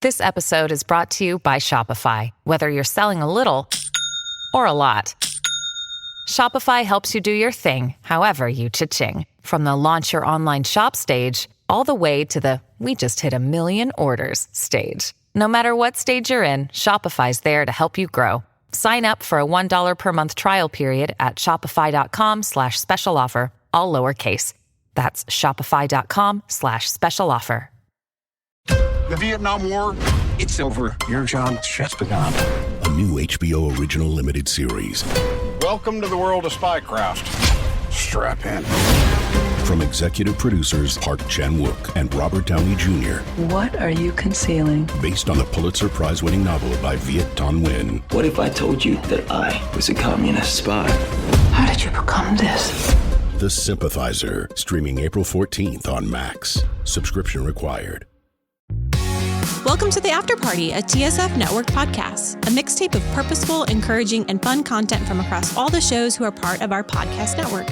This episode is brought to you by Shopify. Whether you're selling a little or a lot, Shopify helps you do your thing, however you cha-ching. From the launch your online shop stage, all the way to the we just hit 1 million orders stage. No matter what stage you're in, Shopify's there to help you grow. Sign up for a $1 per month trial period at shopify.com/special offer, all lowercase. That's shopify.com/special offer. The Vietnam War, it's over. Your job's just begun. A new HBO original limited series. Welcome to the world of spycraft. Strap in. From executive producers Park Chan-wook and Robert Downey Jr. What are you concealing? Based on the Pulitzer Prize-winning novel by Viet Thanh Nguyen. What if I told you that I was a communist spy? How did you become this? The Sympathizer, streaming April 14th on Max. Subscription required. Welcome to The After Party, a TSF Network podcast, a mixtape of purposeful, encouraging, and fun content from across all the shows who are part of our podcast network.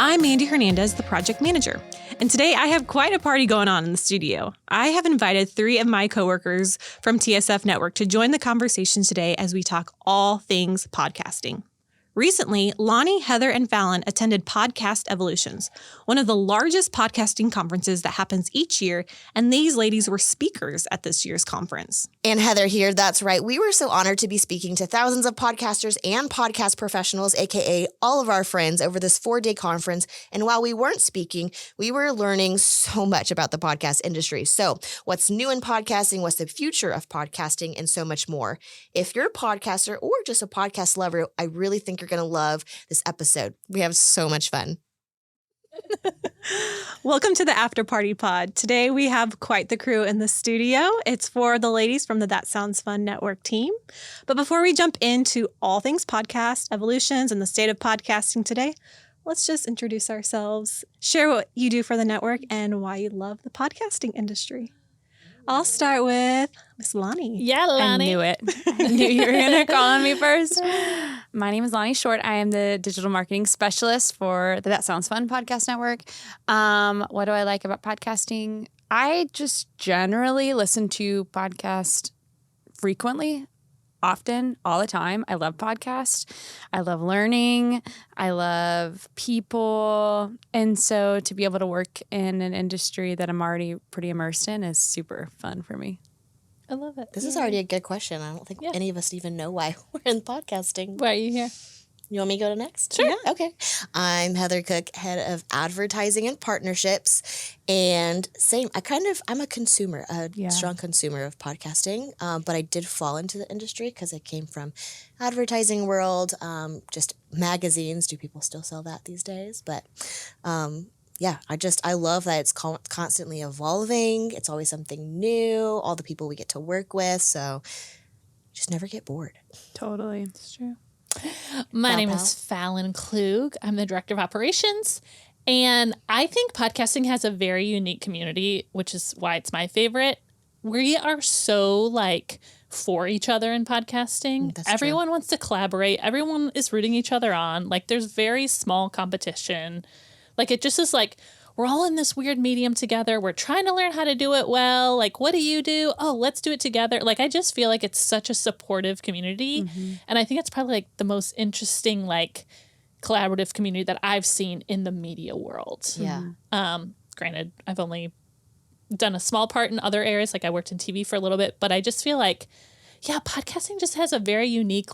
I'm Mandy Hernandez, the project manager, and today I have quite a party going on in the studio. I have invited 3 of my coworkers from TSF Network to join the conversation today as we talk all things podcasting. Recently, Lonnie, Heather, and Fallon attended Podcast Evolutions, one of the largest podcasting conferences that happens each year, and these ladies were speakers at this year's conference. And Heather here, that's right. We were so honored to be speaking to thousands of podcasters and podcast professionals, aka all of our friends, over this 4-day conference. And while we weren't speaking, we were learning so much about the podcast industry. So what's new in podcasting, what's the future of podcasting, and so much more. If you're a podcaster or just a podcast lover, I really think you're going to love this episode. We have so much fun. Welcome to the After Party Pod. Today we have quite the crew in the studio. It's for the ladies from the That Sounds Fun Network team. But before we jump into all things podcast, evolutions, and the state of podcasting today, let's just introduce ourselves, share what you do for the network, and why you love the podcasting industry. I'll start with Miss Lonnie. Yeah, Lonnie. I knew it. I knew you were going to call on me first. My name is Lonnie Short. I am the digital marketing specialist for the That Sounds Fun podcast network. What do I like about podcasting? I just generally listen to podcasts frequently, often, all the time. I love podcasts. I love learning. I love people. And so to be able to work in an industry that I'm already pretty immersed in is super fun for me. I love it. This is already a good question. I don't think any of us even know why we're in podcasting. Why are you here? You want me to go to next? Sure. Yeah. Okay. I'm Heather Cook, head of advertising and partnerships. And I'm a consumer, strong consumer of podcasting. But I did fall into the industry because I came from advertising world, just magazines. Do people still sell that these days? But I love that it's constantly evolving. It's always something new, all the people we get to work with. So just never get bored. Totally. It's true. My name is Fallon Klug. I'm the director of operations. And I think podcasting has a very unique community, which is why it's my favorite. We are so for each other in podcasting. Everyone wants to collaborate. Everyone is rooting each other on. There's very small competition. It just is we're all in this weird medium together. We're trying to learn how to do it well. What do you do? Oh, let's do it together. I just feel like it's such a supportive community. Mm-hmm. And I think it's probably the most interesting, collaborative community that I've seen in the media world. Yeah. Granted, I've only done a small part in other areas. I worked in TV for a little bit, but I just feel podcasting just has a very unique,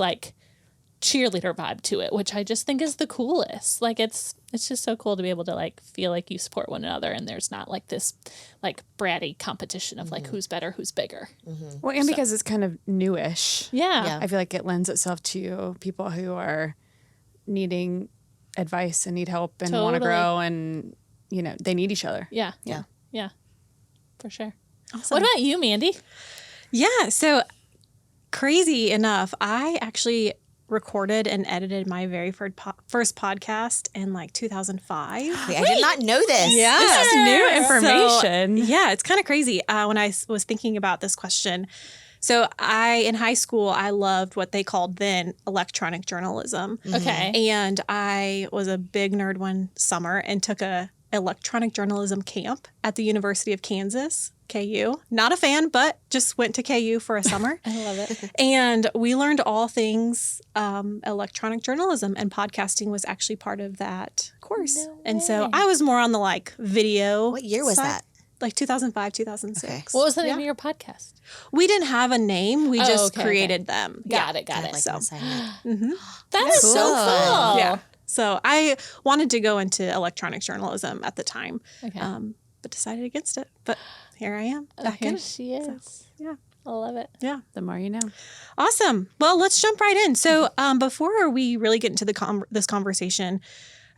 cheerleader vibe to it, which I just think is the coolest. It's just so cool to be able to feel like you support one another, and there's not this bratty competition of who's better, who's bigger. Mm-hmm. Well, and because it's kind of newish. Yeah. I feel like it lends itself to people who are needing advice and need help and want to grow, and they need each other. Yeah. For sure. Awesome. What about you, Mandy? Yeah, so crazy enough, I actually recorded and edited my very first podcast in 2005. Wait, I did not know this. Yeah. This is new information. So, it's kind of crazy when I was thinking about this question. So in high school, I loved what they called then electronic journalism. Okay. And I was a big nerd one summer and took a electronic journalism camp at the University of Kansas. KU. Not a fan, but just went to KU for a summer. I love it. And we learned all things electronic journalism, and podcasting was actually part of that course. No and so way. I was more on the like video. What year was side, that? Like 2005, 2006. Okay. What was the name of your podcast? We didn't have a name. We just okay, created them. Got it. Kind of like So. an assignment. That is so cool. Yeah. So I wanted to go into electronic journalism at the time, Okay. but decided against it. But here I am. Back in Here it. she is. Yeah. I love it. Yeah. The more you know. Awesome. Well, let's jump right in. So before we really get into this conversation,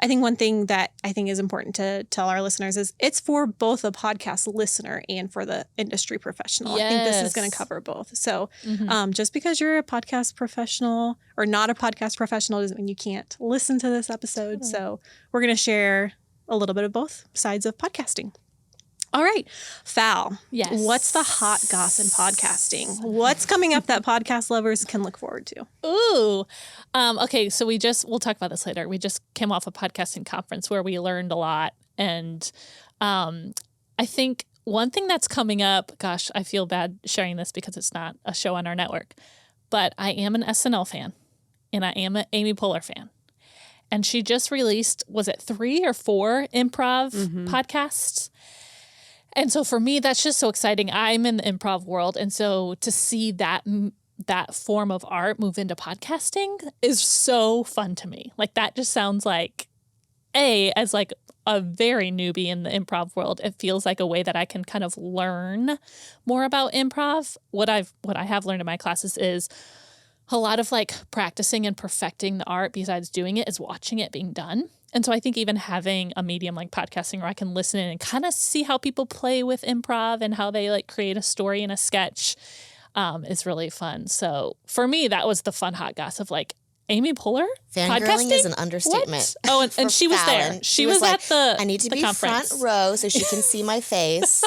I think one thing that I think is important to tell our listeners is it's for both a podcast listener and for the industry professional. I think this is going to cover both. So just because you're a podcast professional or not a podcast professional doesn't mean you can't listen to this episode. So we're going to share a little bit of both sides of podcasting. All right, Fal. Yes. What's the hot goss in podcasting? What's coming up that podcast lovers can look forward to? Ooh. Okay, so we'll talk about this later. We just came off a podcasting conference where we learned a lot. And I think one thing that's coming up, gosh, I feel bad sharing this because it's not a show on our network, but I am an SNL fan and I am an Amy Poehler fan. And she just released, was it 3 or 4 improv podcasts? And so for me, that's just so exciting. I'm in the improv world. And so to see that form of art move into podcasting is so fun to me. Like that just sounds like, as like a very newbie in the improv world, it feels like a way that I can kind of learn more about improv. What I have learned in my classes is a lot of like practicing and perfecting the art besides doing it is watching it being done. And so I think even having a medium like podcasting where I can listen in and kind of see how people play with improv and how they like create a story and a sketch is really fun. So for me, that was the fun hot goss of like Amy Poehler Fangirling podcasting is an understatement. What? Oh, and she was Fallon. there. She was like, at the I need to the be conference. front row so she can see my face.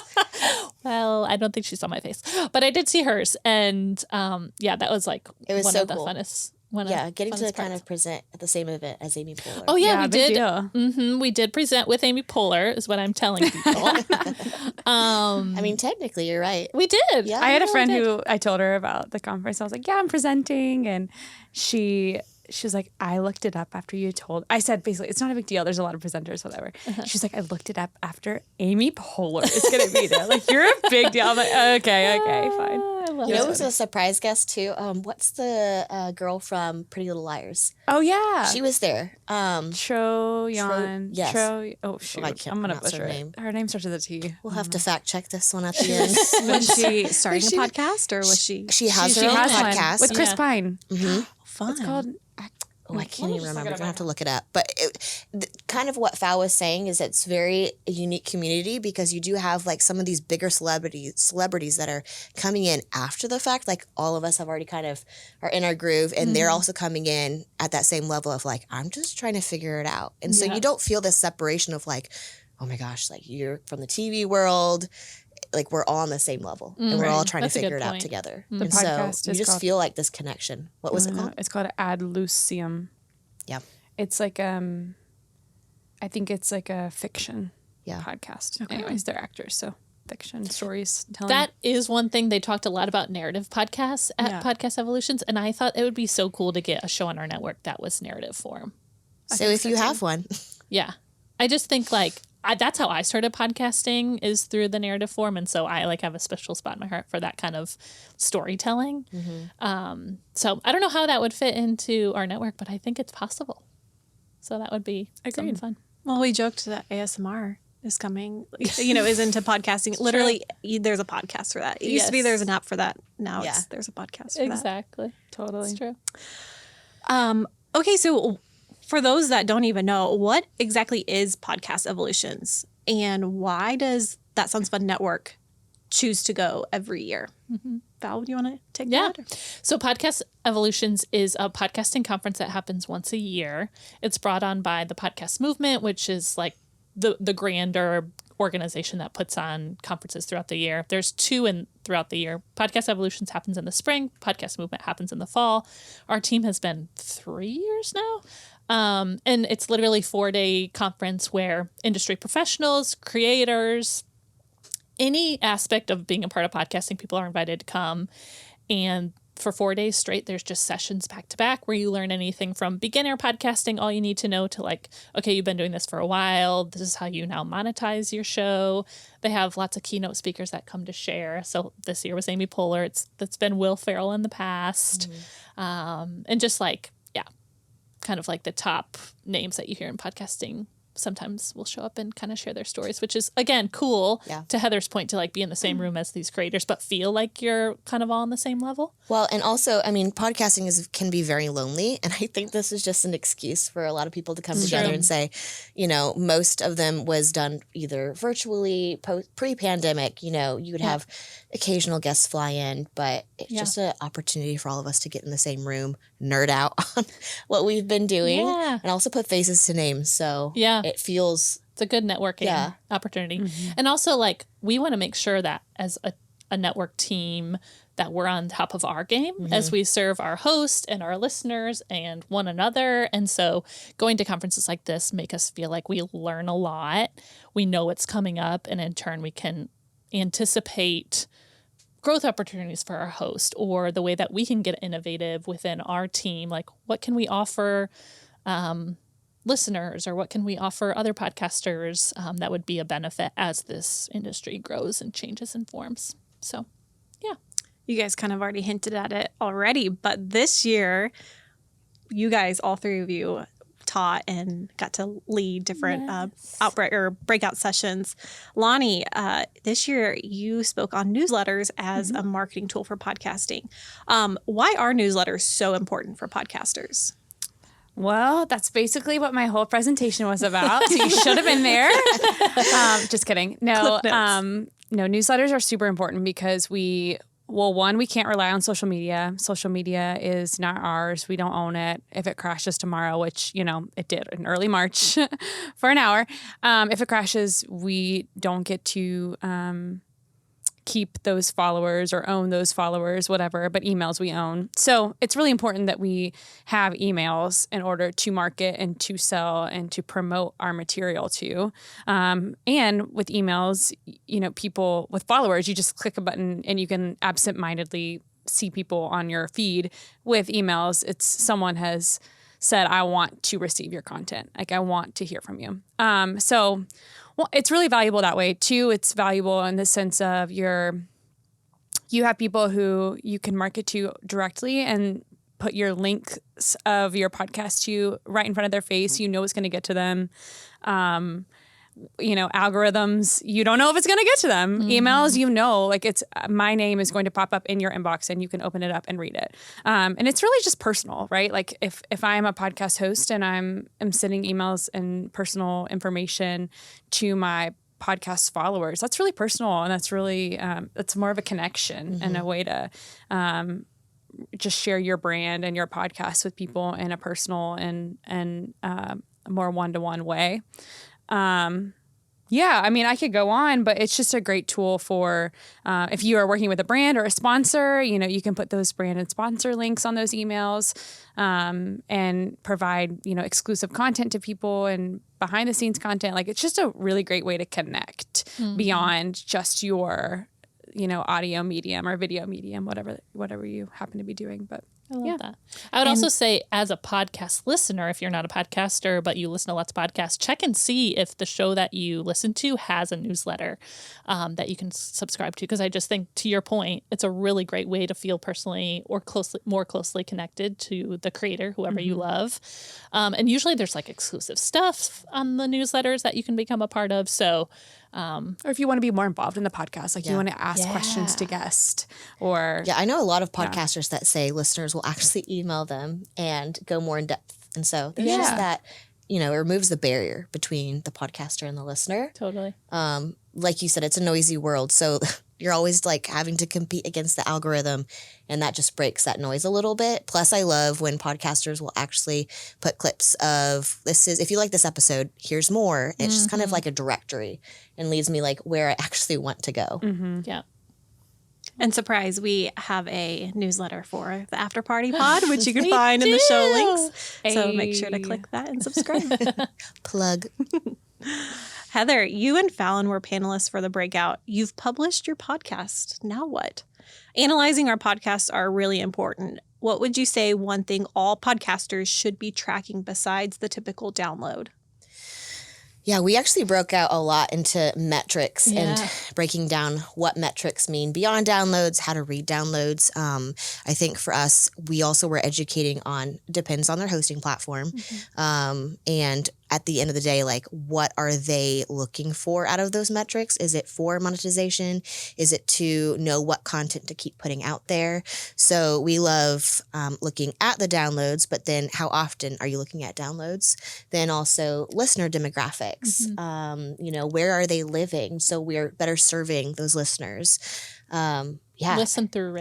Well, I don't think she saw my face, but I did see hers, and that was like It was one so of the cool. funnest. Getting to funnest kind parts. of present at the same event as Amy Poehler. Oh yeah, we big did. deal. We did present with Amy Poehler, is what I'm telling people. I mean, technically, you're right. We did. Yeah. I had a know friend we did. who I told her about the conference. I was like, yeah, I'm presenting. And she was like, I looked it up after you told. I said, basically, it's not a big deal. There's a lot of presenters, whatever. She's like, I looked it up after Amy Poehler is going to be there. Like, you're a big deal. I'm like, okay, fine. I love You know, it. it was a surprise guest too. What's the girl from Pretty Little Liars? Oh, yeah. She was there. Tro-Yan. yes. Oh, shoot. I can't I'm going to pronounce butcher her it. name. Her name starts with a T. We'll have to fact check this one at the end. Was she starting a podcast or was she? She has She her own has one podcast. with Chris Yeah. Pine. Fun. It's called... Oh, I can't even remember. I'm gonna have to look it up. But kind of what Fal was saying is it's very a unique community because you do have like some of these bigger celebrities that are coming in after the fact. Like all of us have already kind of are in our groove, and they're also coming in at that same level of like I'm just trying to figure it out. And so you don't feel this separation of like, oh my gosh, like you're from the TV world. Like we're all on the same level, and we're all trying That's a to figure good it out point. together. The And podcast so you is just called- feel like this connection. What was it called? It's called Ad Lucium. Yeah. It's like I think it's like a fiction Yeah. podcast. Anyways, they're actors, so fiction stories telling. That is one thing they talked a lot about narrative podcasts at Yeah. Podcast Evolutions, and I thought it would be so cool to get a show on our network that was narrative form. So if you have one, Yeah, I just think like that's how I started podcasting is through the narrative form, and so I like have a special spot in my heart for that kind of storytelling. So I don't know how that would fit into our network, but I think it's possible. So that would be something fun. Well, we joked that ASMR is coming, is into podcasting. Literally, there's a podcast for that. It used to be Yes. there's an app for that. Now Yeah. there's a podcast for that. Exactly, totally. it's true. Okay, so for those that don't even know, what exactly is Podcast Evolutions and why does That Sounds Fun Network choose to go every year? Val, do you want to take Yeah. that? So Podcast Evolutions is a podcasting conference that happens once a year. It's brought on by the podcast movement, which is like the grander organization that puts on conferences throughout the year. There's 2 throughout the year. Podcast Evolutions happens in the spring. Podcast Movement happens in the fall. Our team has been 3 years now. And it's literally 4-day conference where industry professionals, creators, any aspect of being a part of podcasting, people are invited to come. And for 4 days straight, there's just sessions back to back where you learn anything from beginner podcasting, all you need to know, to like, okay, you've been doing this for a while. This is how you now monetize your show. They have lots of keynote speakers that come to share. So this year was Amy Poehler. That's been Will Ferrell in the past. And just like, kind of like the top names that you hear in podcasting sometimes will show up and kind of share their stories, which is, again, cool. To Heather's point, to like be in the same room as these creators, but feel like you're kind of all on the same level. Well, and also, I mean, podcasting can be very lonely. And I think this is just an excuse for a lot of people to come together and say, you know, most of them was done either virtually, pre-pandemic, you know, you would have occasional guests fly in, but it's just an opportunity for all of us to get in the same room, nerd out on what we've been doing, and also put faces to names. So it feels... It's a good networking opportunity. And also, like, we want to make sure that as a network team that we're on top of our game as we serve our host and our listeners and one another. And so going to conferences like this make us feel like we learn a lot. We know what's coming up, and in turn we can anticipate growth opportunities for our host, or the way that we can get innovative within our team. Like, what can we offer listeners, or what can we offer other podcasters that would be a benefit as this industry grows and changes and forms. So, You guys kind of already hinted at it already, but this year, you guys, all three of you, taught and got to lead different breakout sessions. Lonnie, this year you spoke on newsletters as a marketing tool for podcasting. Why are newsletters so important for podcasters? Well, that's basically what my whole presentation was about. So you should have been there. Just kidding. No, newsletters are super important because one, we can't rely on social media. Social media is not ours. We don't own it. If it crashes tomorrow, which, you know, it did in early March for an hour, if it crashes, we don't get to keep those followers or own those followers, whatever, but emails we own. So it's really important that we have emails in order to market and to sell and to promote our material to. And with emails, you know, people with followers, you just click a button and you can absentmindedly see people on your feed. With emails, it's someone has said, I want to receive your content. Like, I want to hear from you. Well, it's really valuable that way. Two, it's valuable in the sense of you have people who you can market to directly and put your links of your podcast to right in front of their face. You know it's going to get to them. You know, algorithms, you don't know if it's going to get to them. Emails, you know, like my name is going to pop up in your inbox and you can open it up and read it. And it's really just personal, right? Like if I'm a podcast host and I'm sending emails and personal information to my podcast followers, that's really personal. And that's really, it's more of a connection and a way to just share your brand and your podcast with people in a personal and more one-to-one way. I mean, I could go on, but it's just a great tool for if you are working with a brand or a sponsor, you know, you can put those brand and sponsor links on those emails and provide, you know, exclusive content to people and behind the scenes content. Like, it's just a really great way to connect beyond just your, you know, audio medium or video medium, whatever you happen to be doing. But I love that. I would also say, as a podcast listener, if you're not a podcaster, but you listen to lots of podcasts, check and see if the show that you listen to has a newsletter that you can subscribe to. Because I just think, to your point, it's a really great way to feel personally or more closely connected to the creator, whoever you love. And usually there's like exclusive stuff on the newsletters that you can become a part of. So, or if you want to be more involved in the podcast, like you want to ask questions to guests, or I know a lot of podcasters that say listeners will actually email them and go more in depth, and so there's just that, you know, it removes the barrier between the podcaster and the listener. Totally. Like you said, it's a noisy world, so you're always like having to compete against the algorithm, and that just breaks that noise a little bit. Plus, I love when podcasters will actually put clips of if you like this episode, here's more. It's just kind of like a directory and leads me like where I actually want to go. Yeah. And surprise, we have a newsletter for the After Party Pod, which you can find in the show links. So make sure to click that and subscribe. Plug. Heather, you and Fallon were panelists for the breakout. You've published your podcast. Now what? Analyzing our podcasts are really important. What would you say one thing all podcasters should be tracking besides the typical download? Yeah, we actually broke out a lot into metrics and breaking down what metrics mean beyond downloads, how to read downloads. I think for us, we also were educating on, depends on their hosting platform. And at the end of the day, like, what are they looking for out of those metrics? Is it for monetization? Is it to know what content to keep putting out there? So we love looking at the downloads, but then how often are you looking at downloads? Then also listener demographics. Where are they living? So we're better serving those listeners. Listen through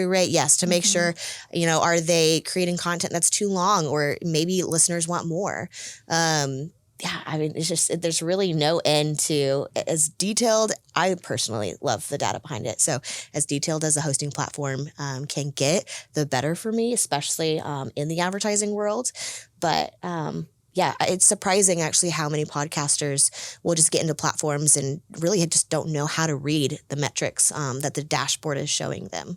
rate. Yes. To make sure, are they creating content that's too long, or maybe listeners want more? It's just, there's really no end to as detailed. I personally love the data behind it. So as detailed as a hosting platform can get, the better for me, especially in the advertising world. But it's surprising actually how many podcasters will just get into platforms and really just don't know how to read the metrics that the dashboard is showing them.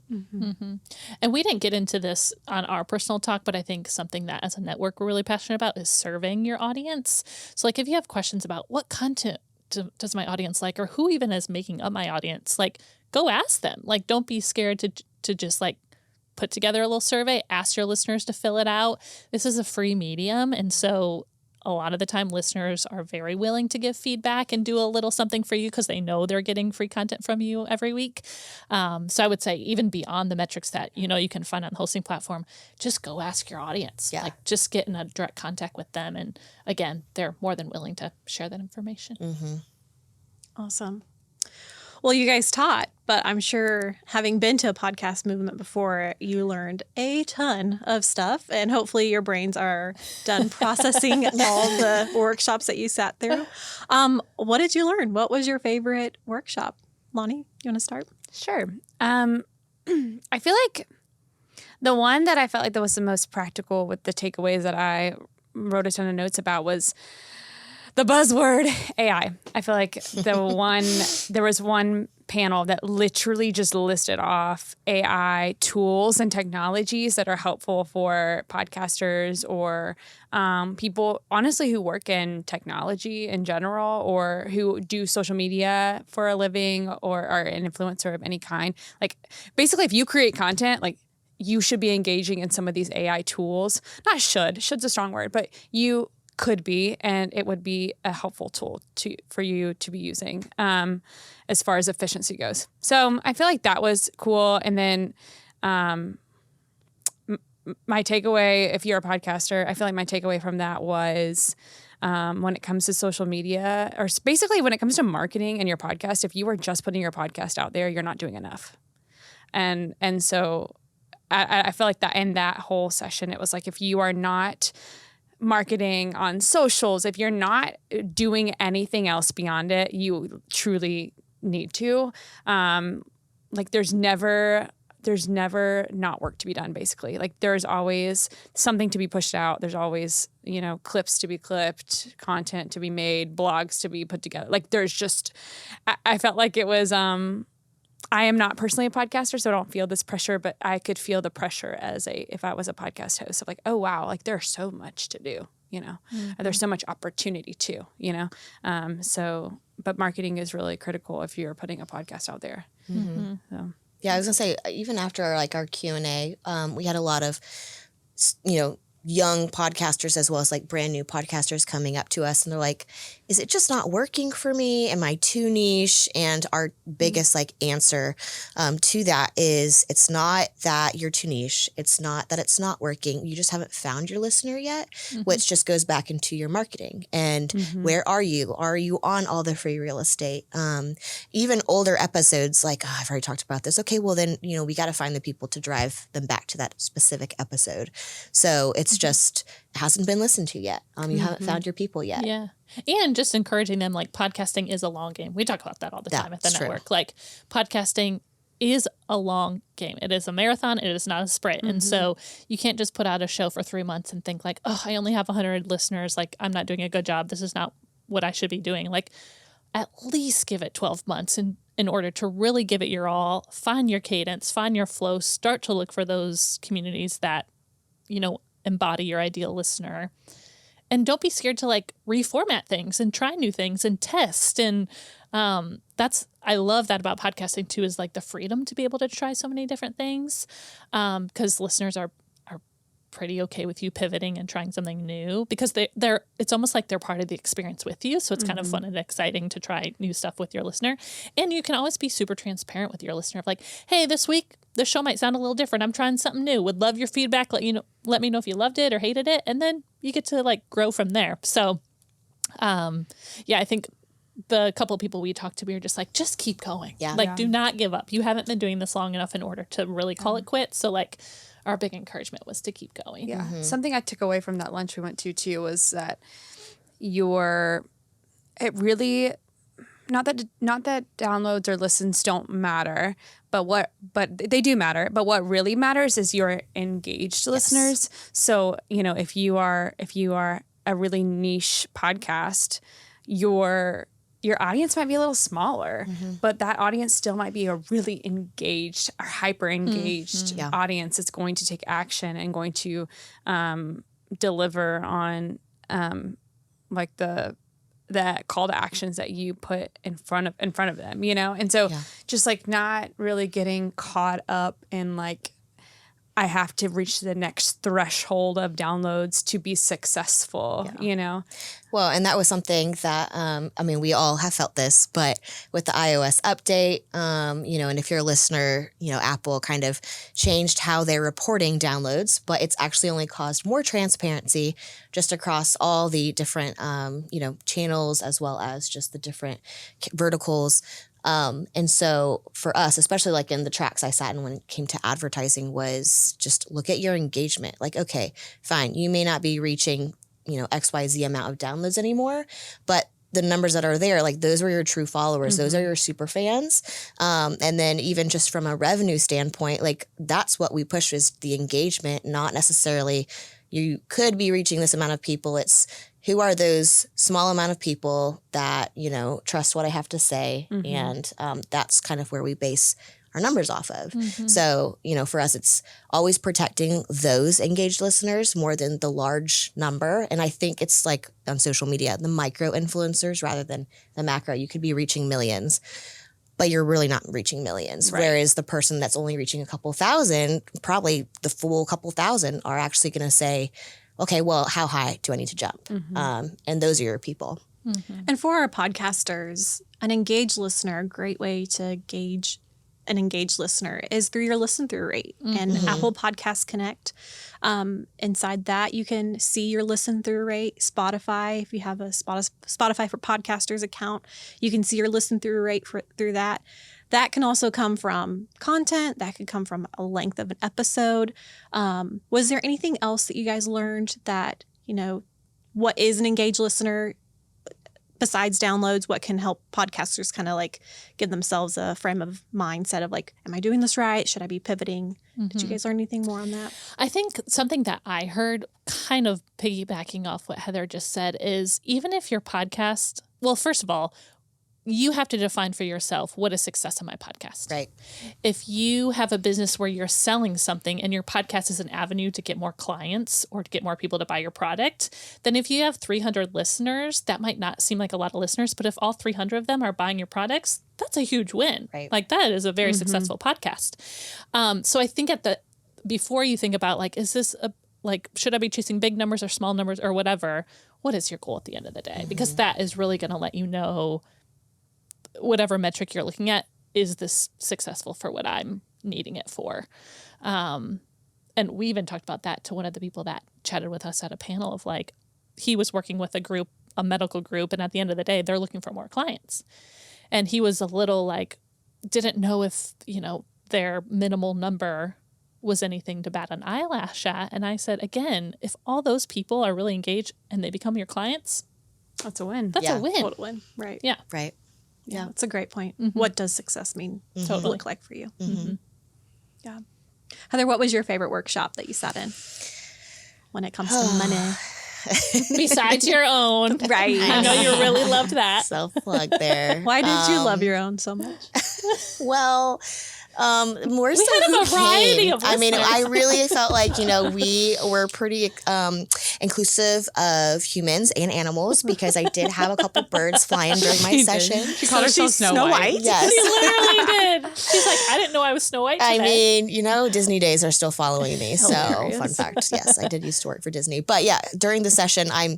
And we didn't get into this on our personal talk, but I think something that as a network we're really passionate about is serving your audience. So like if you have questions about what content does my audience like, or who even is making up my audience, like go ask them. Like don't be scared to just like put together a little survey, ask your listeners to fill it out. This is a free medium. And so a lot of the time listeners are very willing to give feedback and do a little something for you because they know they're getting free content from you every week. So I would say even beyond the metrics that, you can find on the hosting platform, just go ask your audience. Yeah. Like just get in a direct contact with them. And again, they're more than willing to share that information. Awesome. Well, you guys taught, but I'm sure having been to a podcast movement before, you learned a ton of stuff, and hopefully your brains are done processing all the workshops that you sat through. What did you learn? What was your favorite workshop? Lonnie, you want to start? Sure. I feel like the one that I felt like that was the most practical with the takeaways that I wrote a ton of notes about was the buzzword AI. I feel like there was one panel that literally just listed off AI tools and technologies that are helpful for podcasters or people, honestly, who work in technology in general or who do social media for a living or are an influencer of any kind. Like, basically, if you create content, like, you should be engaging in some of these AI tools. Not should. Should's a strong word, but you could be, and it would be a helpful tool for you to be using as far as efficiency goes. So I feel like that was cool. And then my takeaway, if you're a podcaster, I feel like my takeaway from that was when it comes to social media, or basically when it comes to marketing and your podcast, if you are just putting your podcast out there, you're not doing enough. And so I feel like that in that whole session, it was like, if you are not marketing on socials, if you're not doing anything else beyond it, you truly need to. Like there's never not work to be done, basically. Like there's always something to be pushed out. There's always, clips to be clipped, content to be made, blogs to be put together. Like there's just, I felt like it was, I am not personally a podcaster, so I don't feel this pressure, but I could feel the pressure if I was a podcast host of like, oh, wow, like there's so much to do, there's so much opportunity too, but marketing is really critical if you're putting a podcast out there. So. Yeah, I was gonna say, even after our Q&A, we had a lot of, young podcasters as well as like brand new podcasters coming up to us, and they're like, is it just not working for me? Am I too niche? And our biggest answer to that is, it's not that you're too niche. It's not that it's not working. You just haven't found your listener yet, which just goes back into your marketing. And where are you? Are you on all the free real estate? Even older episodes, like, oh, I've already talked about this. Okay, well then, we got to find the people to drive them back to that specific episode. So it's just hasn't been listened to yet. You haven't found your people yet. Yeah. And just encouraging them, like, podcasting is a long game. We talk about that all the time at the network. Like, podcasting is a long game. It is a marathon. It is not a sprint. And so you can't just put out a show for 3 months and think like, oh, I only have 100 listeners. Like, I'm not doing a good job. This is not what I should be doing. Like, at least give it 12 months in order to really give it your all, find your cadence, find your flow, start to look for those communities that, embody your ideal listener. And don't be scared to like reformat things and try new things and test. And I love that about podcasting too, is like the freedom to be able to try so many different things. Because listeners are pretty okay with you pivoting and trying something new, because it's almost like they're part of the experience with you. So it's kind of fun and exciting to try new stuff with your listener. And you can always be super transparent with your listener of like, hey, this week the show might sound a little different. I'm trying something new. Would love your feedback. Let me know if you loved it or hated it. And then you get to like grow from there. So I think the couple of people we talked to, we were just like, just keep going. Yeah. Like, do not give up. You haven't been doing this long enough in order to really call it quits. So like, our big encouragement was to keep going. Yeah. Something I took away from that lunch we went to too was that it really, not that downloads or listens don't matter, but they do matter. But what really matters is your engaged listeners. So, if you are a really niche podcast, your audience might be a little smaller, but that audience still might be a really engaged or hyper engaged audience that's going to take action and going to deliver on like the call to actions that you put in front of them, And so just like not really getting caught up in like, I have to reach the next threshold of downloads to be successful, Well, and that was something that, we all have felt this, but with the iOS update, and if you're a listener, Apple kind of changed how they're reporting downloads, but it's actually only caused more transparency just across all the different, channels, as well as just the different verticals. And so for us, especially like in the tracks I sat in when it came to advertising, was just look at your engagement. Like, okay, fine. You may not be reaching, XYZ amount of downloads anymore, but the numbers that are there, like those were your true followers. Those are your super fans. And then even just from a revenue standpoint, like that's what we push is the engagement, not necessarily you could be reaching this amount of people. It's who are those small amount of people that, trust what I have to say. And that's kind of where we base our numbers off of. So, for us, it's always protecting those engaged listeners more than the large number. And I think it's like on social media, the micro influencers rather than the macro. You could be reaching millions, but you're really not reaching millions. Right. Whereas the person that's only reaching a couple thousand, probably the full couple thousand are actually going to say, okay, well, how high do I need to jump? And those are your people. And for our podcasters, an engaged listener, a great way to gauge an engaged listener is through your listen through rate and Apple Podcast Connect. Inside that, you can see your listen through rate. Spotify, if you have a Spotify for Podcasters account, you can see your listen through rate through that. That can also come from content. That could come from a length of an episode. Was there anything else that you guys learned that, what is an engaged listener besides downloads? What can help podcasters kind of like give themselves a frame of mindset of like, am I doing this right? Should I be pivoting? Did you guys learn anything more on that? I think something that I heard, kind of piggybacking off what Heather just said, is even if your podcast, well, first of all, you have to define for yourself what is success on my podcast. Right. If you have a business where you're selling something and your podcast is an avenue to get more clients or to get more people to buy your product, then if you have 300 listeners, that might not seem like a lot of listeners, but if all 300 of them are buying your products, that's a huge win. Right. Like that is a very successful podcast. So I think before you think about like, is this should I be chasing big numbers or small numbers or whatever? What is your goal at the end of the day? Because that is really going to let you know whatever metric you're looking at, is this successful for what I'm needing it for? And we even talked about that to one of the people that chatted with us at a panel of like, he was working with a medical group, and at the end of the day, they're looking for more clients. And he was a little like, didn't know if, their minimal number was anything to bat an eyelash at. And I said, again, if all those people are really engaged and they become your clients, that's a win. That's a win. Total win. Right. Yeah. Right. Yeah, that's a great point. What does success mean to look like for you? Yeah. Heather, what was your favorite workshop that you sat in when it comes to money? Besides your own. Right. I know you really loved that. Self-plug there. Why did you love your own so much? Well, more We so had a who variety came. of I mean, listeners. I really felt like, we were pretty inclusive of humans and animals because I did have a couple birds flying during my session. She called herself Snow White. Yes. She literally did. She's like, I didn't know I was Snow White today. I mean, Disney days are still following me. So, fun fact. Yes, I did used to work for Disney. But yeah, during the session, I'm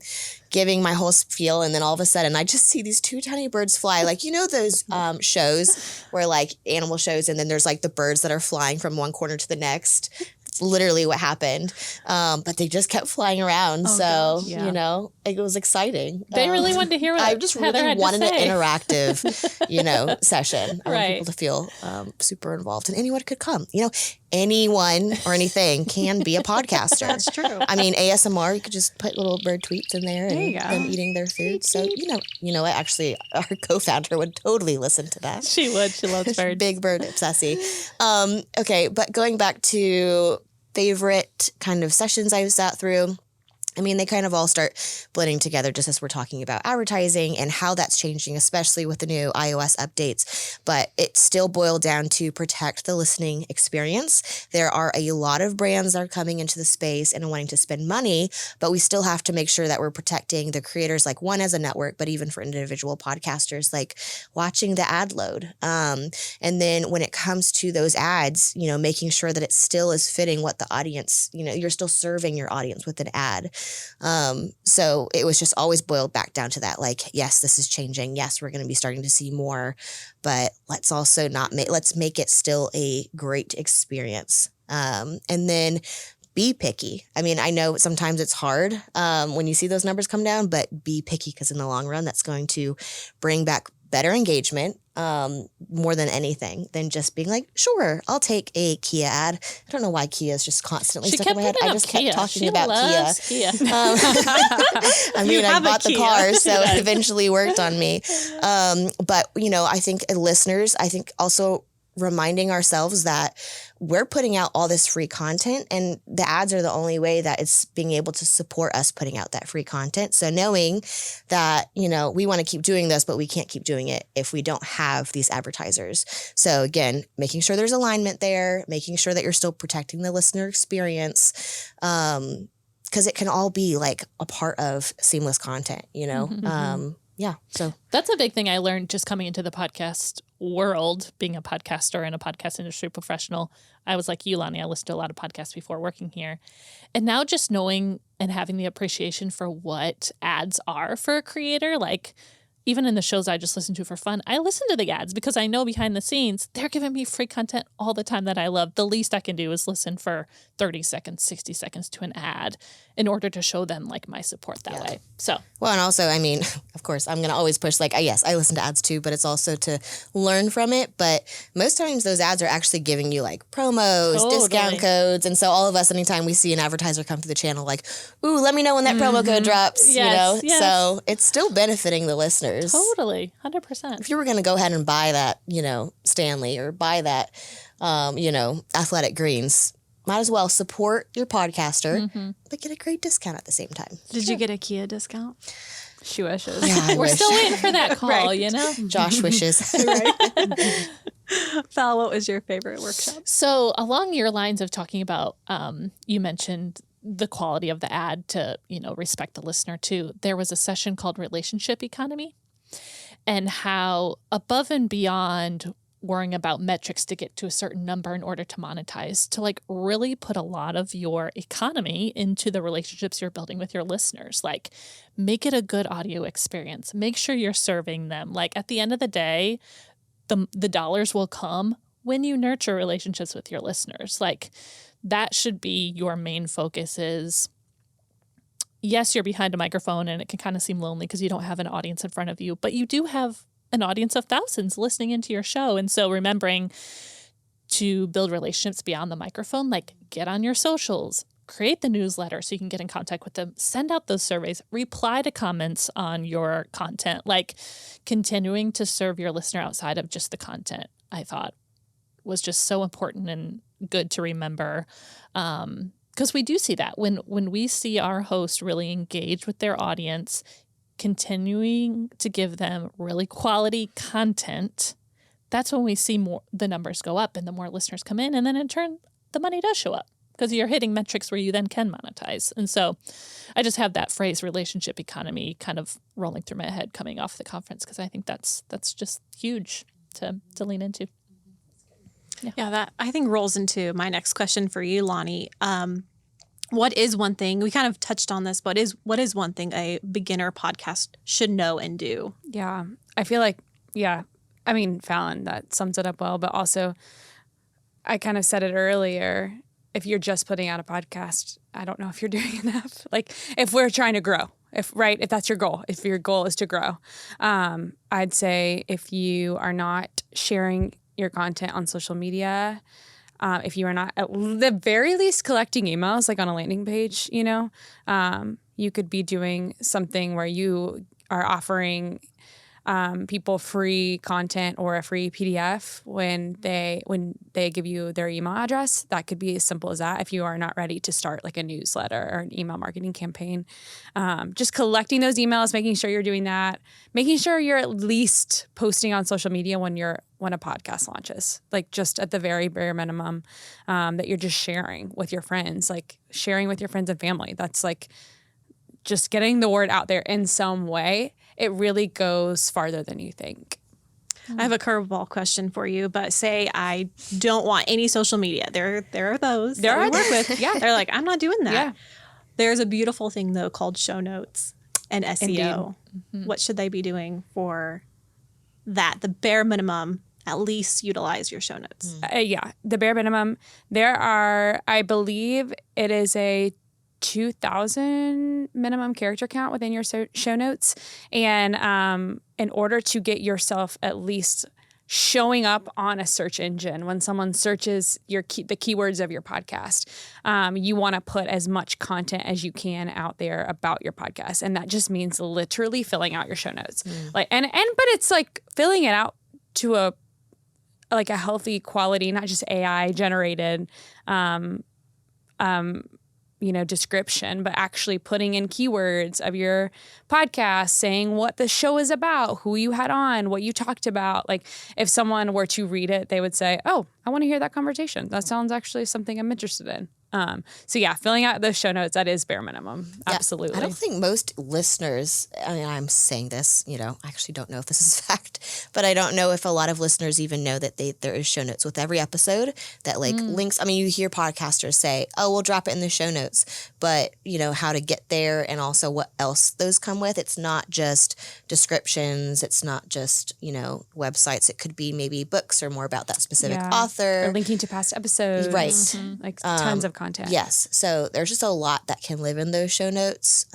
giving my whole spiel, and then all of a sudden I just see these two tiny birds fly. Like, those shows where like animal shows, and then there's like the birds that are flying from one corner to the next. It's literally what happened. But they just kept flying around. It was exciting. They really wanted to hear what I just Heather really had wanted to an say. interactive, session. I want Right. people to feel super involved, and anyone could come. Anyone or anything can be a podcaster. That's true. I mean, ASMR, you could just put little bird tweets in there and you go. them eating their food. So, you know what? Actually, our co-founder would totally listen to that. She would. She loves birds. Big bird obsessy. Okay, but going back to favorite kind of sessions I've sat through, I mean, they kind of all start blending together just as we're talking about advertising and how that's changing, especially with the new iOS updates. But it still boiled down to protect the listening experience. There are a lot of brands that are coming into the space and wanting to spend money, but we still have to make sure that we're protecting the creators, like one as a network, but even for individual podcasters, like watching the ad load. And then when it comes to those ads, making sure that it still is fitting what the audience, you're still serving your audience with an ad. So it was just always boiled back down to that, like, yes, this is changing. Yes, we're going to be starting to see more, but let's also let's make it still a great experience. And then be picky. I mean, I know sometimes it's hard when you see those numbers come down, but be picky because in the long run, that's going to bring back better engagement more than anything than just being like, sure, I'll take a Kia ad. I don't know why Kia is just constantly stuck in my head. I just kept talking about Kia. I mean, I bought the car, so it eventually worked on me. But, I think listeners, also reminding ourselves that we're putting out all this free content, and the ads are the only way that it's being able to support us putting out that free content. So knowing that, we want to keep doing this, but we can't keep doing it if we don't have these advertisers. So again, making sure there's alignment there, making sure that you're still protecting the listener experience, because it can all be like a part of seamless content, Yeah. So that's a big thing I learned just coming into the podcast world, being a podcaster and a podcast industry professional. I was like you, Lonnie. I listened to a lot of podcasts before working here. And now just knowing and having the appreciation for what ads are for a creator, like even in the shows I just listen to for fun, I listen to the ads because I know behind the scenes, they're giving me free content all the time that I love. The least I can do is listen for 30 seconds, 60 seconds to an ad in order to show them like my support that way. So, well, and also, I mean, of course, I'm going to always push like, yes, I listen to ads too, but it's also to learn from it. But most times those ads are actually giving you like promos, discount codes. And so all of us, anytime we see an advertiser come to the channel, like, ooh, let me know when that promo code drops, Yes. So it's still benefiting the listeners. Totally, 100%. If you were going to go ahead and buy that, Stanley or buy that, Athletic Greens, might as well support your podcaster, but get a great discount at the same time. Did you get a Kia discount? She wishes. Yeah, We're still waiting for that call, Josh wishes. Val, what was your favorite workshop? So along your lines of talking about, you mentioned the quality of the ad to, respect the listener too. There was a session called Relationship Economy, and how above and beyond worrying about metrics to get to a certain number in order to monetize, to like really put a lot of your economy into the relationships you're building with your listeners. Like, make it a good audio experience. Make sure you're serving them. Like, at the end of the day, the dollars will come when you nurture relationships with your listeners. Like, that should be your main focus. Is, yes, you're behind a microphone and it can kind of seem lonely because you don't have an audience in front of you, but you do have an audience of thousands listening into your show. And so remembering to build relationships beyond the microphone, like get on your socials, create the newsletter so you can get in contact with them, send out those surveys, reply to comments on your content, like continuing to serve your listener outside of just the content, I thought was just so important and good to remember. because we do see that when we see our host really engage with their audience, continuing to give them really quality content, that's when we see the numbers go up and the more listeners come in. And then in turn, the money does show up because you're hitting metrics where you then can monetize. And so I just have that phrase relationship economy kind of rolling through my head coming off the conference because I think that's just huge to lean into. Yeah, that I think rolls into my next question for you, Lonnie. What is one thing, we kind of touched on this, but what is one thing a beginner podcast should know and do? Yeah, I feel like, I mean, Fallon, that sums it up well, but also I kind of said it earlier. If you're just putting out a podcast, I don't know if you're doing enough. Like if we're trying to grow, if that's your goal, if your goal is to grow, I'd say if you are not sharing your content on social media, if you are not at the very least collecting emails, like on a landing page, you could be doing something where you are offering people free content or a free PDF when they give you their email address. That could be as simple as that if you are not ready to start like a newsletter or an email marketing campaign. Just collecting those emails, making sure you're doing that, making sure you're at least posting on social media when a podcast launches, like just at the very bare minimum, that you're just sharing with your friends, like sharing with your friends and family. That's like just getting the word out there in some way. It really goes farther than you think. I have a curveball question for you, but say I don't want any social media. There are those that we work with. Yeah. They're like, I'm not doing that. Yeah. There's a beautiful thing, though, called show notes and SEO. Mm-hmm. What should they be doing for that? The bare minimum, at least utilize your show notes. The bare minimum. There are, I believe it is a 2,000 minimum character count within your show notes. And in order to get yourself at least showing up on a search engine, when someone searches the keywords of your podcast, you want to put as much content as you can out there about your podcast. And that just means literally filling out your show notes. But it's like filling it out to a healthy quality, not just AI generated, description, but actually putting in keywords of your podcast, saying what the show is about, who you had on, what you talked about. Like if someone were to read it, they would say, oh, I want to hear that conversation. That sounds actually something I'm interested in. Filling out those show notes, that is bare minimum. Yeah, absolutely. I don't think most listeners, I'm saying this, I actually don't know if this is fact, but I don't know if a lot of listeners even know that there is show notes with every episode that links. You hear podcasters say, oh, we'll drop it in the show notes, but how to get there and also what else those come with. It's not just descriptions. It's not just, websites. It could be maybe books or more about that specific author. Or linking to past episodes. Right. Mm-hmm. Like tons of content. Yes. So there's just a lot that can live in those show notes.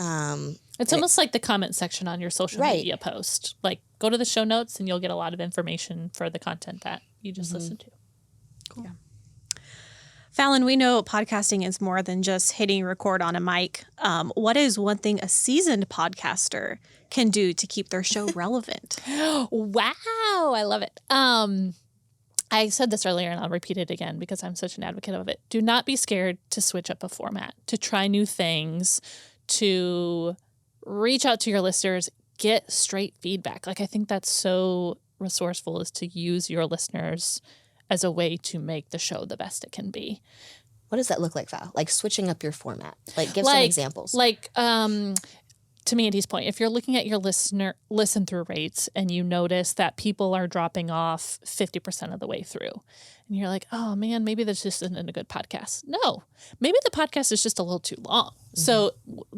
It's almost like the comment section on your social media post. Like go to the show notes and you'll get a lot of information for the content that you just listened to. Cool. Yeah. Fallon, we know podcasting is more than just hitting record on a mic. What is one thing a seasoned podcaster can do to keep their show relevant? Wow. I love it. I said this earlier and I'll repeat it again because I'm such an advocate of it. Do not be scared to switch up a format, to try new things, to reach out to your listeners, get straight feedback. Like I think that's so resourceful, is to use your listeners as a way to make the show the best it can be. What does that look like, Val? Like switching up your format? Like give some examples. To Mandy's point, if you're looking at your listen through rates and you notice that people are dropping off 50% of the way through and you're like, oh man, maybe this just isn't a good podcast. No, maybe the podcast is just a little too long. Mm-hmm. So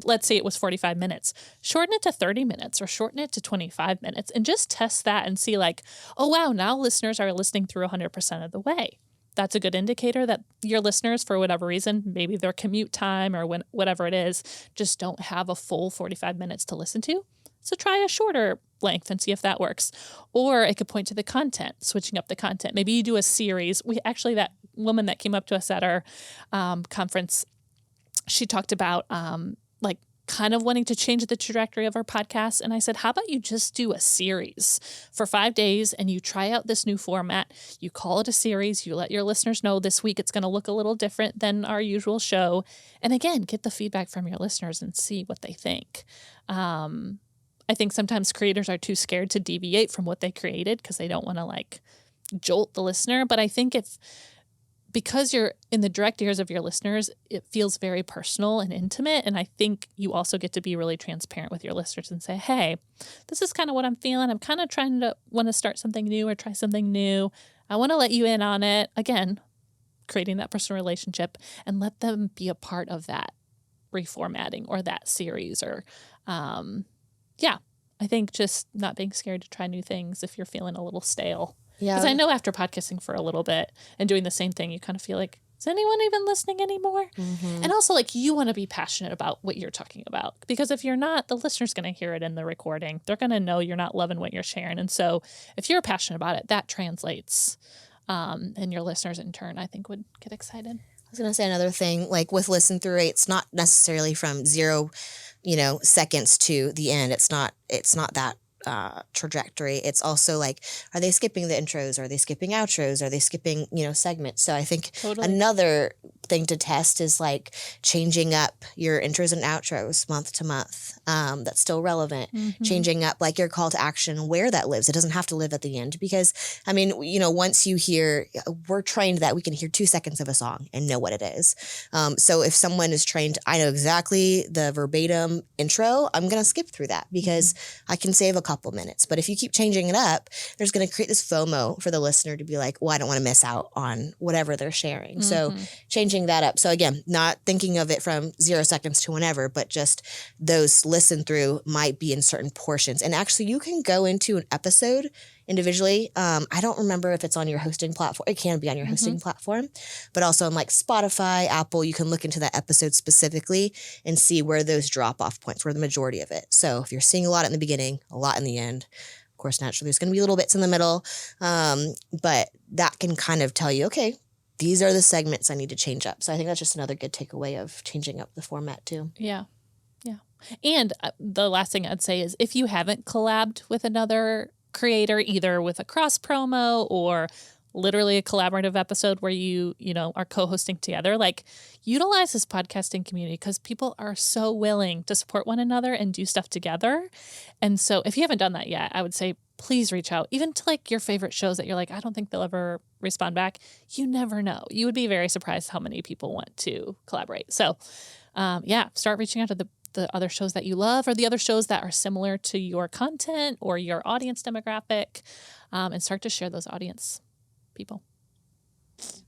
let's say it was 45 minutes, shorten it to 30 minutes or shorten it to 25 minutes and just test that and see like, oh wow, now listeners are listening through 100% of the way. That's a good indicator that your listeners, for whatever reason, maybe their commute time or whatever it is, just don't have a full 45 minutes to listen to. So try a shorter length and see if that works. Or it could point to the content, switching up the content. Maybe you do a series. That woman that came up to us at our conference, she talked about kind of wanting to change the trajectory of our podcast. And I said, how about you just do a series for 5 days and you try out this new format. You call it a series. You let your listeners know this week it's going to look a little different than our usual show. And again, get the feedback from your listeners and see what they think. I think sometimes creators are too scared to deviate from what they created because they don't want to like jolt the listener. But I think because you're in the direct ears of your listeners, it feels very personal and intimate. And I think you also get to be really transparent with your listeners and say, hey, this is kind of what I'm feeling. I'm kind of want to start something new or try something new. I want to let you in on it. Again, creating that personal relationship and let them be a part of that reformatting or that series or, I think just not being scared to try new things if you're feeling a little stale. Yeah. Because I know after podcasting for a little bit and doing the same thing, you kind of feel like, is anyone even listening anymore? Mm-hmm. And also, like, you want to be passionate about what you're talking about. Because if you're not, the listener's going to hear it in the recording. They're going to know you're not loving what you're sharing. And so if you're passionate about it, that translates. And your listeners, in turn, I think would get excited. I was going to say another thing, like with listen through rates, not necessarily from 0, seconds to the end. It's not that trajectory. It's also like, are they skipping the intros? Are they skipping outros? Are they skipping, segments? So I think another thing to test is like changing up your intros and outros month to month. That's still relevant. Mm-hmm. Changing up like your call to action, where that lives. It doesn't have to live at the end because once you hear, we're trained that we can hear 2 seconds of a song and know what it is. So if someone is trained, I know exactly the verbatim intro, I'm going to skip through that because I can save a couple minutes. But if you keep changing it up, there's going to create this FOMO for the listener to be like, well, I don't want to miss out on whatever they're sharing. So changing that up. So again, not thinking of it from 0 seconds to whenever, but just those listen through might be in certain portions. And actually you can go into an episode individually. I don't remember if it's on your hosting platform. It can be on your hosting platform, but also on like Spotify, Apple, you can look into that episode specifically and see where those drop off points were the majority of it. So if you're seeing a lot in the beginning, a lot in the end, of course, naturally there's going to be little bits in the middle. But that can kind of tell you, okay, these are the segments I need to change up. So I think that's just another good takeaway of changing up the format too. Yeah. Yeah. And the last thing I'd say is if you haven't collabed with another creator, either with a cross promo or literally a collaborative episode where you are co-hosting together, like utilize this podcasting community because people are so willing to support one another and do stuff together. And so if you haven't done that yet, I would say please reach out even to like your favorite shows that you're like, I don't think they'll ever respond back. You never know. You would be very surprised how many people want to collaborate. So start reaching out to the other shows that you love or the other shows that are similar to your content or your audience demographic, and start to share those audience people.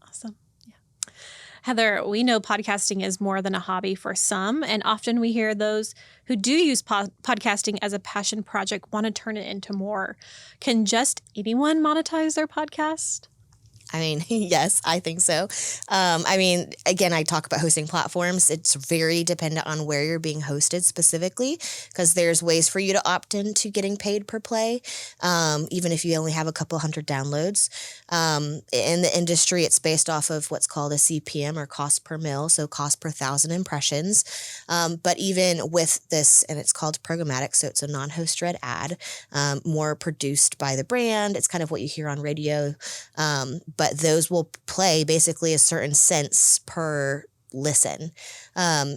Awesome. Yeah. Heather, we know podcasting is more than a hobby for some, and often we hear those who do use podcasting as a passion project want to turn it into more. Can just anyone monetize their podcast? I mean, yes, I think so. Again, I talk about hosting platforms. It's very dependent on where you're being hosted specifically, because there's ways for you to opt into getting paid per play, even if you only have a couple hundred downloads. In the industry, it's based off of what's called a CPM or cost per mil, so cost per 1,000 impressions. But even with this, and it's called programmatic, so it's a non-host read ad, more produced by the brand. It's kind of what you hear on radio. But those will play basically a certain cents per listen.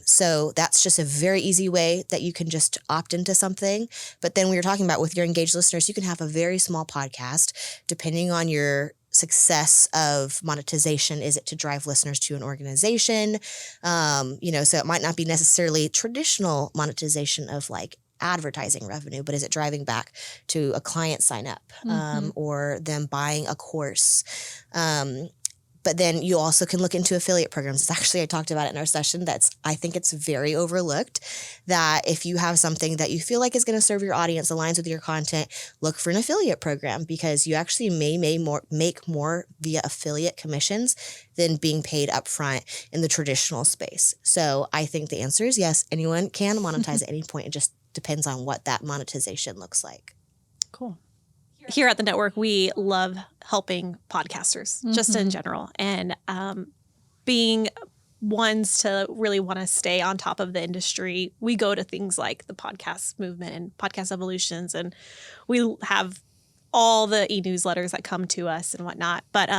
So that's just a very easy way that you can just opt into something. But then we were talking about with your engaged listeners, you can have a very small podcast depending on your success of monetization. Is it to drive listeners to an organization? So it might not be necessarily traditional monetization of like advertising revenue, but is it driving back to a client sign up or them buying a course? But then you also can look into affiliate programs. It's actually, I talked about it in our session. I think it's very overlooked that if you have something that you feel like is going to serve your audience, aligns with your content, look for an affiliate program because you actually may make more via affiliate commissions than being paid upfront in the traditional space. So I think the answer is yes, anyone can monetize at any point. It just depends on what that monetization looks like. Cool. Here at the network, we love helping podcasters just in general. And being ones to really want to stay on top of the industry, we go to things like the podcast movement and podcast evolutions, and we have all the e-newsletters that come to us and whatnot. But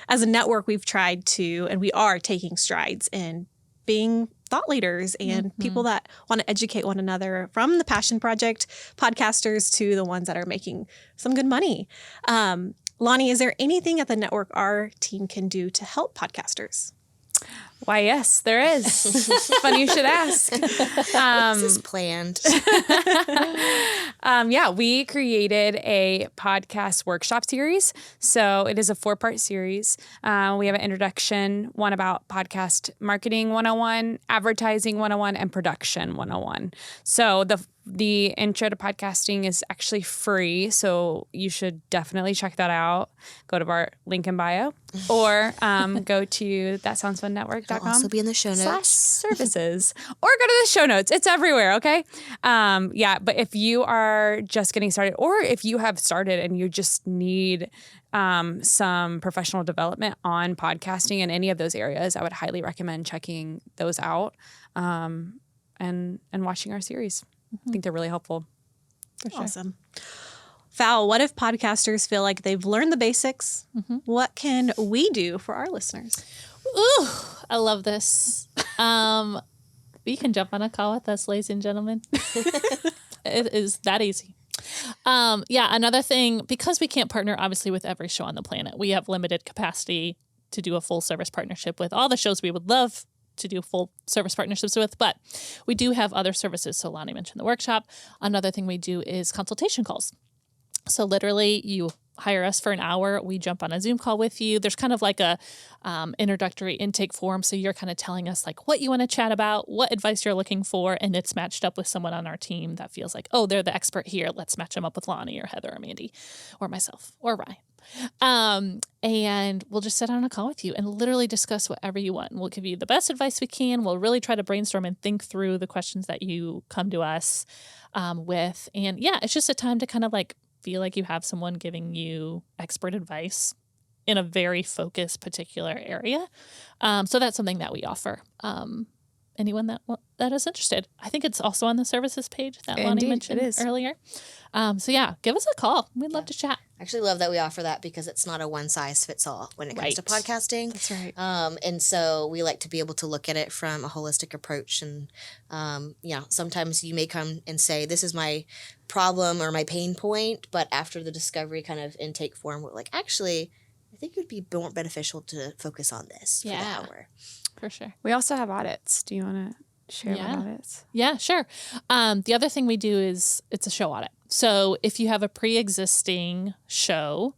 as a network, we've tried to, and we are taking strides in being thought leaders and people that want to educate one another, from the passion project podcasters to the ones that are making some good money. Lonnie, is there anything at the network our team can do to help podcasters? Why, yes, there is. Funny you should ask. This is planned. Yeah, we created a podcast workshop series. So it is a 4-part series. We have an introduction, one about podcast marketing 101, advertising 101, and production 101. So the intro to podcasting is actually free, so you should definitely check that out. Go to our link in bio, or go to thatsoundsfunnetwork.com. It'll also be in the show notes. /services, or go to the show notes. It's everywhere, okay? Yeah, but if you are just getting started, or if you have started and you just need some professional development on podcasting in any of those areas, I would highly recommend checking those out and watching our series. I think they're really helpful. For sure. Awesome. Val, what if podcasters feel like they've learned the basics? What can we do for our listeners? Ooh, I love this. You can jump on a call with us, ladies and gentlemen. It is that easy. Yeah, another thing, because we can't partner obviously with every show on the planet, we have limited capacity to do a full service partnership with all the shows we would love to do full service partnerships with, but we do have other services. So Lonnie mentioned the workshop. Another thing we do is consultation calls. So literally you hire us for an hour. We jump on a Zoom call with you. There's kind of like a introductory intake form. So you're kind of telling us like what you want to chat about, what advice you're looking for, and it's matched up with someone on our team that feels like, oh, they're the expert here. Let's match them up with Lonnie or Heather or Mandy or myself or Ryan. And we'll just sit on a call with you and literally discuss whatever you want. And we'll give you the best advice we can. We'll really try to brainstorm and think through the questions that you come to us with. And yeah, it's just a time to kind of like feel like you have someone giving you expert advice in a very focused particular area. So that's something that we offer. Anyone that is interested. I think it's also on the services page that Lonnie mentioned earlier. So yeah, give us a call. We'd love to chat. I actually love that we offer that because it's not a one size fits all when it comes to podcasting. That's right. And so we like to be able to look at it from a holistic approach. And sometimes you may come and say, this is my problem or my pain point. But after the discovery kind of intake form, we're like, actually, I think it would be more beneficial to focus on this for the hour. For sure. We also have audits. Do you want to share about audits? Yeah, sure. The other thing we do is it's a show audit. So if you have a pre-existing show,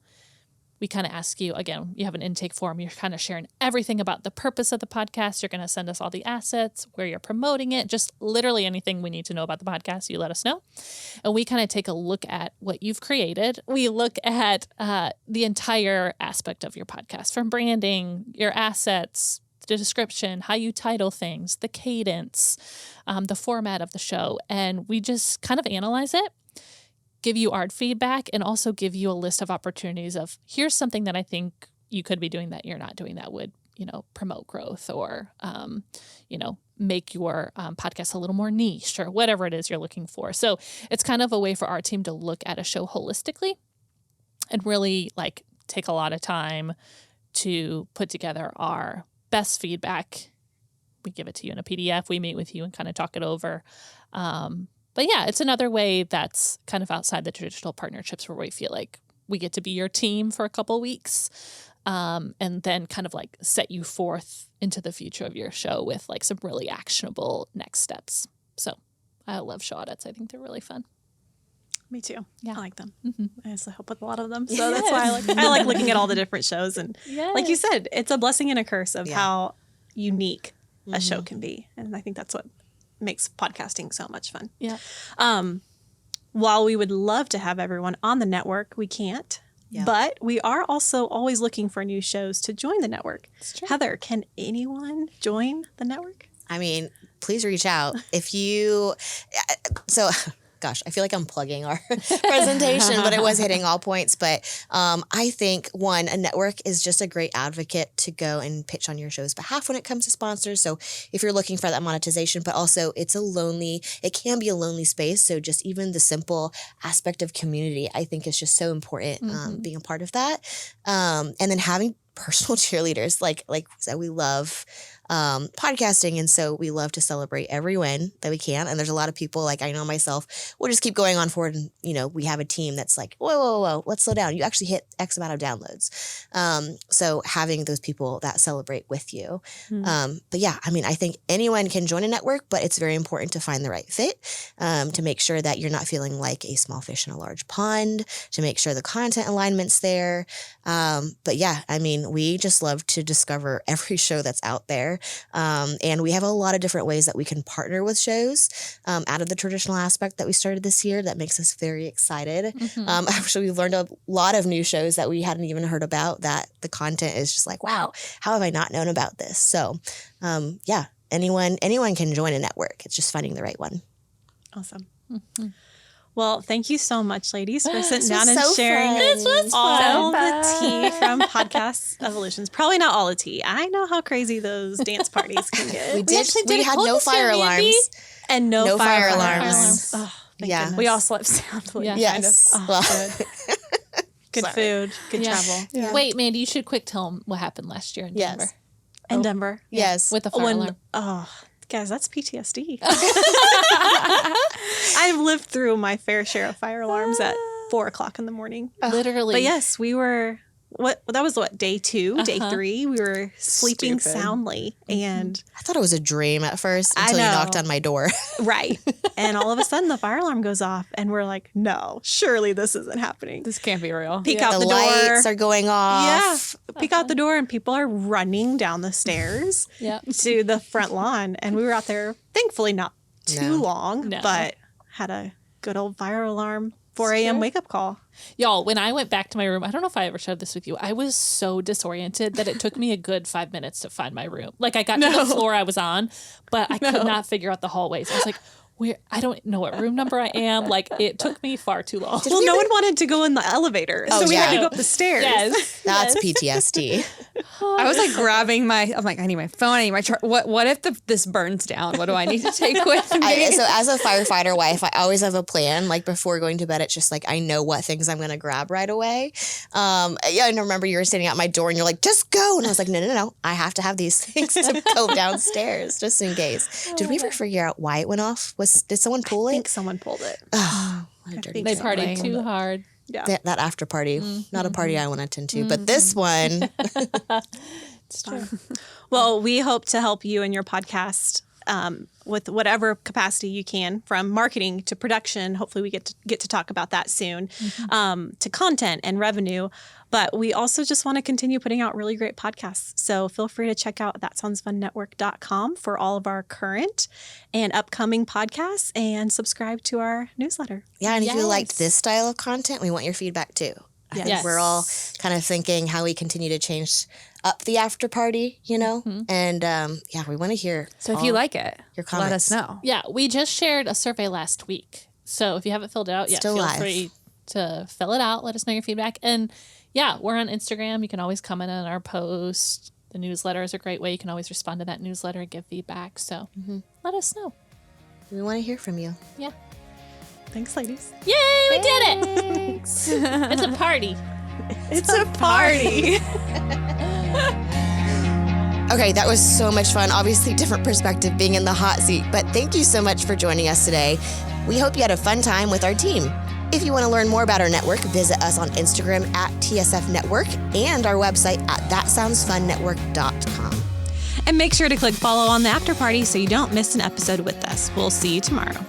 we kind of ask you, again, you have an intake form. You're kind of sharing everything about the purpose of the podcast. You're going to send us all the assets, where you're promoting it, just literally anything we need to know about the podcast, you let us know. And we kind of take a look at what you've created. We look at the entire aspect of your podcast, from branding, your assets, the description, how you title things, the cadence, the format of the show. And we just kind of analyze it, give you our feedback, and also give you a list of opportunities of here's something that I think you could be doing that you're not doing that would, promote growth or, make your podcast a little more niche or whatever it is you're looking for. So it's kind of a way for our team to look at a show holistically and really like take a lot of time to put together our best feedback. We give it to you in a PDF. We meet with you and kind of talk it over. But yeah, it's another way that's kind of outside the traditional partnerships where we feel like we get to be your team for a couple weeks and then kind of like set you forth into the future of your show with like some really actionable next steps. So I love show audits. I think they're really fun. Me too. Yeah. I like them. I also help with a lot of them. So that's why I like looking at all the different shows. And like you said, it's a blessing and a curse of how unique a show can be. And I think that's what makes podcasting so much fun. Yeah. While we would love to have everyone on the network, we can't. Yeah. But we are also always looking for new shows to join the network. Heather, can anyone join the network? I mean, please reach out. If you, so gosh, I feel like I'm plugging our presentation, but it was hitting all points. But I think, one, a network is just a great advocate to go and pitch on your show's behalf when it comes to sponsors. So if you're looking for that monetization, but also it can be a lonely space. So just even the simple aspect of community, I think is just so important, being a part of that. And then having personal cheerleaders, like we love podcasting, and so we love to celebrate every win that we can. And there's a lot of people, like I know myself, we'll just keep going on forward, and we have a team that's like, whoa, let's slow down. You actually hit X amount of downloads. So having those people that celebrate with you. But yeah, I mean, I think anyone can join a network, but it's very important to find the right fit, to make sure that you're not feeling like a small fish in a large pond, to make sure the content alignment's there. But yeah, I mean, we just love to discover every show that's out there. And we have a lot of different ways that we can partner with shows out of the traditional aspect that we started this year. That makes us very excited. Actually, we've learned a lot of new shows that we hadn't even heard about, that the content is just like, wow, how have I not known about this? So yeah, anyone can join a network. It's just finding the right one. Awesome. Well, thank you so much, ladies, for sitting down and sharing This all the tea from Podcast Evolutions. Probably not all the tea. I know how crazy those dance parties can get. We had no fire alarms. And no fire alarms. Oh, thank Yeah. goodness. We all slept soundly. Yeah. Yes. Oh, Well, good food, good travel. Yeah. Wait, Mandy, you should quick tell them what happened last year in Denver. In Denver. yes. With the fire alarm. Oh, guys, that's PTSD. I've lived through my fair share of fire alarms at 4:00 in the morning. Literally. But yes, we were. That was day 2, day 3. We were sleeping soundly, and I thought it was a dream at first I until you know. knocked on my door. right. And all of a sudden, the fire alarm goes off, and we're like, "No, surely this isn't happening." This can't be real. Peek out The the door. lights are going off. Yeah. Peek out the door, and people are running down the stairs to the front lawn. And we were out there, thankfully not too long, but had a good old fire alarm 4 a.m. wake up call. Y'all, when I went back to my room, I don't know if I ever shared this with you. I was so disoriented that it took me a good 5 minutes to find my room. Like I got to the floor I was on, but I could not figure out the hallways. I was like, I don't know what room number I am. Like it took me far too long. Well, no one wanted to go in the elevator, so we had to go up the stairs. Yes. That's PTSD. I was like grabbing I'm like, I need my phone, I need my chart. What if this burns down? What do I need to take with me? So as a firefighter wife, I always have a plan. Like before going to bed, it's just like I know what things I'm going to grab right away. I remember you were standing at my door and you're like, just go. And I was like, no. I have to have these things to go downstairs just in case. Did we ever figure out why it went off? Did someone pull it? I think someone pulled it. Oh, what a dirty They thing. partied too hard. Yeah. That after party, not a party I want to attend to, but this one. It's true. Well, we hope to help you in your podcast with whatever capacity you can, from marketing to production. Hopefully we get to talk about that soon, to content and revenue. But we also just want to continue putting out really great podcasts. So feel free to check out thatsoundsfunnetwork.com for all of our current and upcoming podcasts, and subscribe to our newsletter. Yeah, and if you liked this style of content, we want your feedback too. I think Yes. we're all kind of thinking how we continue to change up the after party, and we want to hear. So if you like it, your let comments. us know. Yeah, we just shared a survey last week. So if you haven't filled it out yet, Still feel live. free to fill it out. Let us know your feedback. And yeah, we're on Instagram. You can always comment on our post. The newsletter is a great way. You can always respond to that newsletter and give feedback. So let us know. We want to hear from you. Yeah. Thanks, ladies. Yay, we did it. It's a party. It's a party. Okay, that was so much fun. Obviously, different perspective being in the hot seat, but thank you so much for joining us today. We hope you had a fun time with our team. If you want to learn more about our network, visit us on Instagram at TSF Network and our website at thatsoundsfunnetwork.com. And make sure to click follow on the after party so you don't miss an episode with us. We'll see you tomorrow.